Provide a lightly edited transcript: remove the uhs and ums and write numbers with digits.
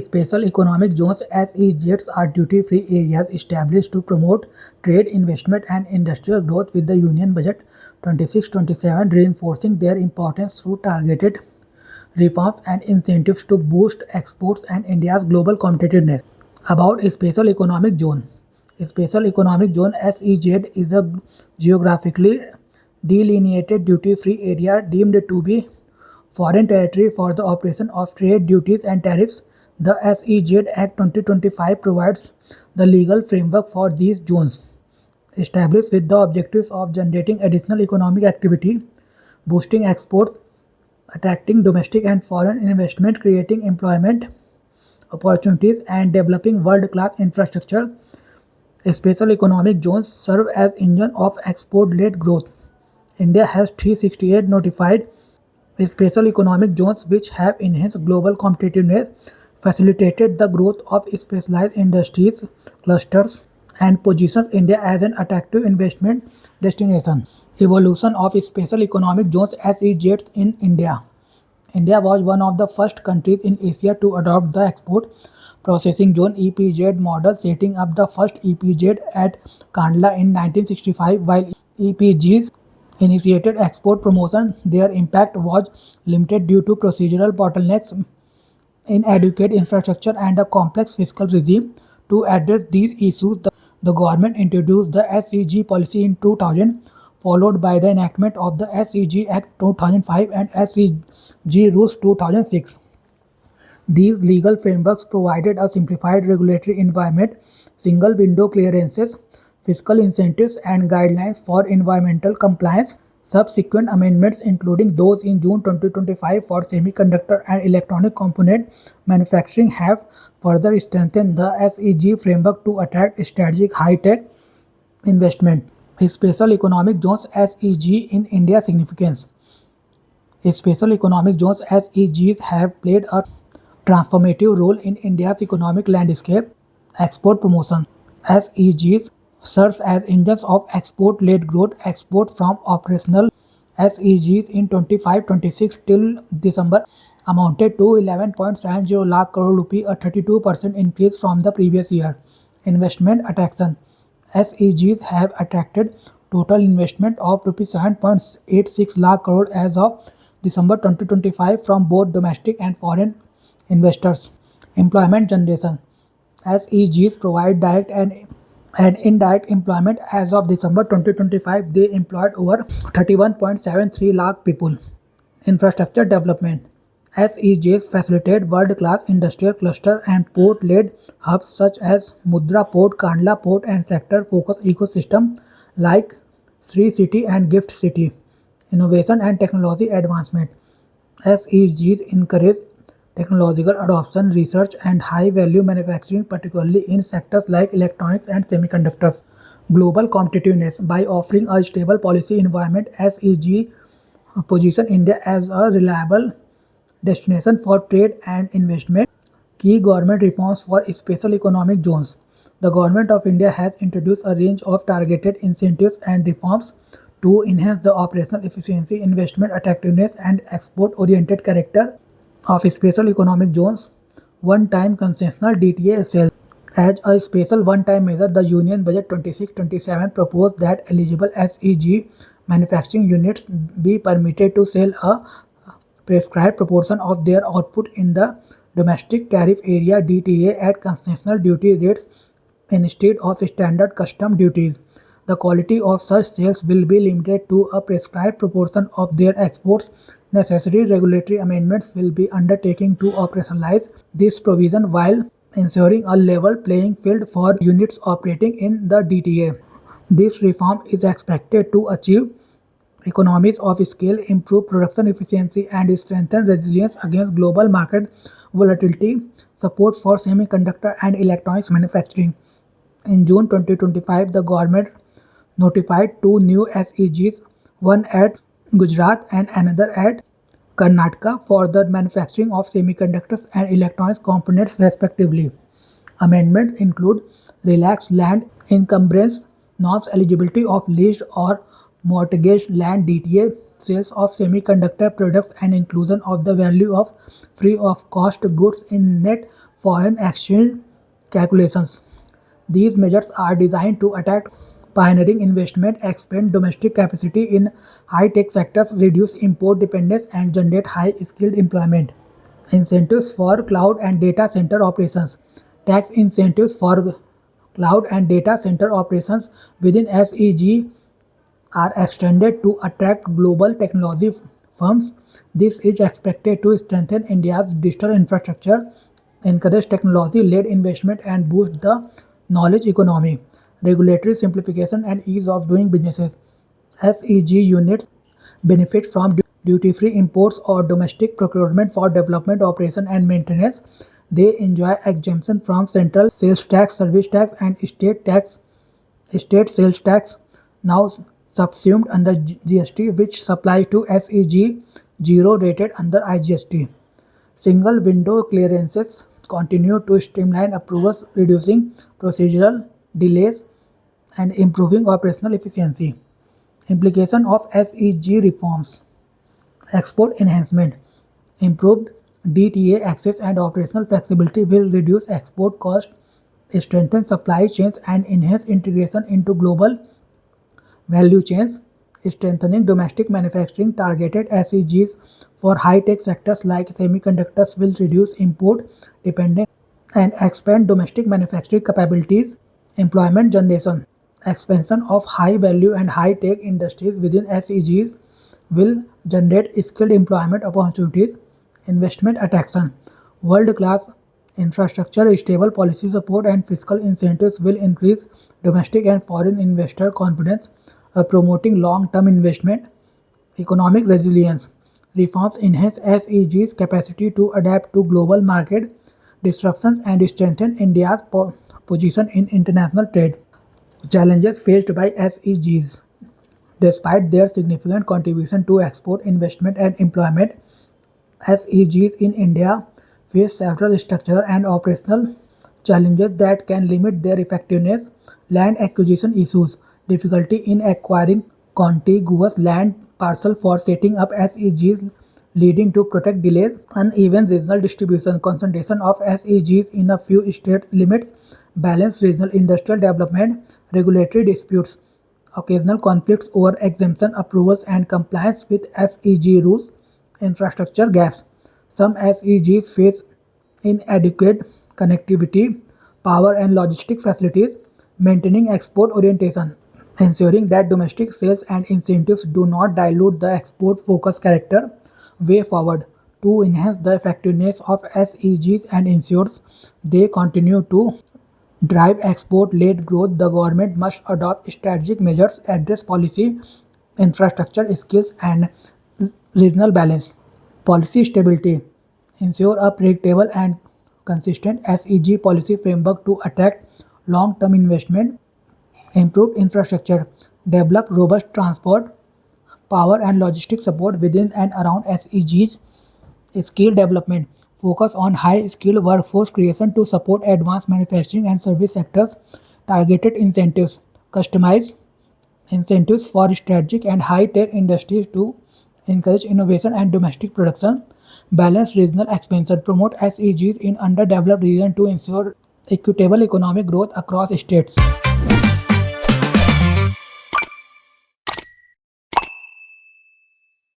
Special economic zones (SEZs) are duty-free areas established to promote trade, investment, and industrial growth with the Union Budget 26-27 reinforcing their importance through targeted reforms and incentives to boost exports and India's global competitiveness. About a special economic zone. A special economic zone (SEZ) is a geographically delineated duty-free area deemed to be foreign territory for the operation of trade duties and tariffs. The SEZ Act 2025 provides the legal framework for these zones, established with the objectives of generating additional economic activity, boosting exports, attracting domestic and foreign investment, creating employment opportunities, and developing world-class infrastructure. Special economic zones serve as engine of export-led growth. India has 368 notified special economic zones which have enhanced global competitiveness, facilitated the growth of specialized industries, clusters, and positions India as an attractive investment destination. Evolution of special economic zones (SEZs) in India. India was one of the first countries in Asia to adopt the Export Processing Zone (EPZ) model, setting up the first EPZ at Kandla in 1965. While EPZs initiated export promotion, their impact was limited due to procedural bottlenecks, inadequate infrastructure, and a complex fiscal regime. To address these issues, the government introduced the SEG policy in 2000, followed by the enactment of the SEG Act 2005 and SEG Rules 2006. These legal frameworks provided a simplified regulatory environment, single window clearances, fiscal incentives, and guidelines for environmental compliance. Subsequent amendments, including those in June 2025 for semiconductor and electronic component manufacturing, have further strengthened the SEG framework to attract strategic high-tech investment. Special economic zones (SEG) in India significance. Special economic zones (SEGs) have played a transformative role in India's economic landscape. Export promotion. SEGs serves as engines of export-led growth. Export from operational SEGs in 25-26 till December amounted to 11.70 lakh crore rupee, a 32% increase from the previous year. Investment attraction. SEGs have attracted total investment of rupees 7.86 lakh crore as of December 2025 from both domestic and foreign investors. Employment generation. SEGs provide direct and indirect employment. As of December 2025, they employed over 31.73 lakh people. Infrastructure development. SEGs facilitate world-class industrial cluster and port-led hubs such as Mudra Port, Kandla Port, and sector-focused ecosystem like Sri City and Gift City. Innovation and technology advancement. SEGs encourage technological adoption, research, and high-value manufacturing, particularly in sectors like electronics and semiconductors. Global competitiveness. By offering a stable policy environment, SEG position India as a reliable destination for trade and investment. Key government reforms for special economic zones. The Government of India has introduced a range of targeted incentives and reforms to enhance the operational efficiency, investment attractiveness, and export-oriented character of special economic zones. One-time concessional DTA sales. As a special one-time measure, the Union Budget 26-27 proposed that eligible SEG manufacturing units be permitted to sell a prescribed proportion of their output in the domestic tariff area (DTA) at concessional duty rates instead of standard custom duties. The quality of such sales will be limited to a prescribed proportion of their exports. Necessary regulatory amendments will be undertaken to operationalize this provision while ensuring a level playing field for units operating in the DTA. This reform is expected to achieve economies of scale, improve production efficiency, and strengthen resilience against global market volatility. Support for semiconductor and electronics manufacturing. In June 2025, the government notified two new SEGs, one at Gujarat and another at Karnataka, for the manufacturing of semiconductors and electronics components respectively. Amendments include relaxed land encumbrance norms, eligibility of leased or mortgaged land DTA, sales of semiconductor products and inclusion of the value of free of cost goods in net foreign exchange calculations. These measures are designed to attract pioneering investment, expand domestic capacity in high-tech sectors, reduce import dependence, and generate high-skilled employment. Incentives for cloud and data center operations. Tax incentives for cloud and data center operations within SEG are extended to attract global technology firms. This is expected to strengthen India's digital infrastructure, encourage technology led investment, and boost the knowledge economy. Regulatory simplification and ease of doing businesses. SEG units benefit from duty free imports or domestic procurement for development, operation, and maintenance. They enjoy exemption from central sales tax, service tax, and state sales tax, now subsumed under GST, which supply to SEG 0 rated under IGST. Single window clearances continue to streamline approvals, reducing procedural delays and improving operational efficiency. Implication of SEG reforms. Export enhancement. Improved DTA access and operational flexibility will reduce export costs, strengthen supply chains, and enhance integration into global value chains. Strengthening domestic manufacturing. Targeted SEGs for high-tech sectors like semiconductors will reduce import dependence and expand domestic manufacturing capabilities. Employment generation. Expansion of high-value and high-tech industries within SEGs will generate skilled employment opportunities. Investment attraction. World-class infrastructure, stable policy support, and fiscal incentives will increase domestic and foreign investor confidence, promoting long-term investment. Economic resilience. Reforms enhance SEG's capacity to adapt to global market disruptions and strengthen India's position in international trade. Challenges faced by SEGs. Despite their significant contribution to export, investment, and employment, SEGs in India face several structural and operational challenges that can limit their effectiveness. Land acquisition issues, difficulty in acquiring contiguous land parcel for setting up SEGs leading to project delays, uneven regional distribution, concentration of SEGs in a few state limits, balanced regional industrial development, regulatory disputes, occasional conflicts over exemption approvals and compliance with SEG rules, infrastructure gaps. Some SEGs face inadequate connectivity, power and logistic facilities, maintaining export orientation, ensuring that domestic sales and incentives do not dilute the export focused character. Way forward. To enhance the effectiveness of SEGs and ensures they continue to drive export-led growth, the government must adopt strategic measures, address policy, infrastructure skills, and regional balance. Policy stability. Ensure a predictable and consistent SEG policy framework to attract long-term investment. Improve infrastructure. Develop robust transport, power, and logistic support within and around SEGs. Skill development. Focus on high-skilled workforce creation to support advanced manufacturing and service sectors. Targeted incentives. Customize incentives for strategic and high-tech industries to encourage innovation and domestic production. Balance regional expansion. Promote SEGs in underdeveloped regions to ensure equitable economic growth across states.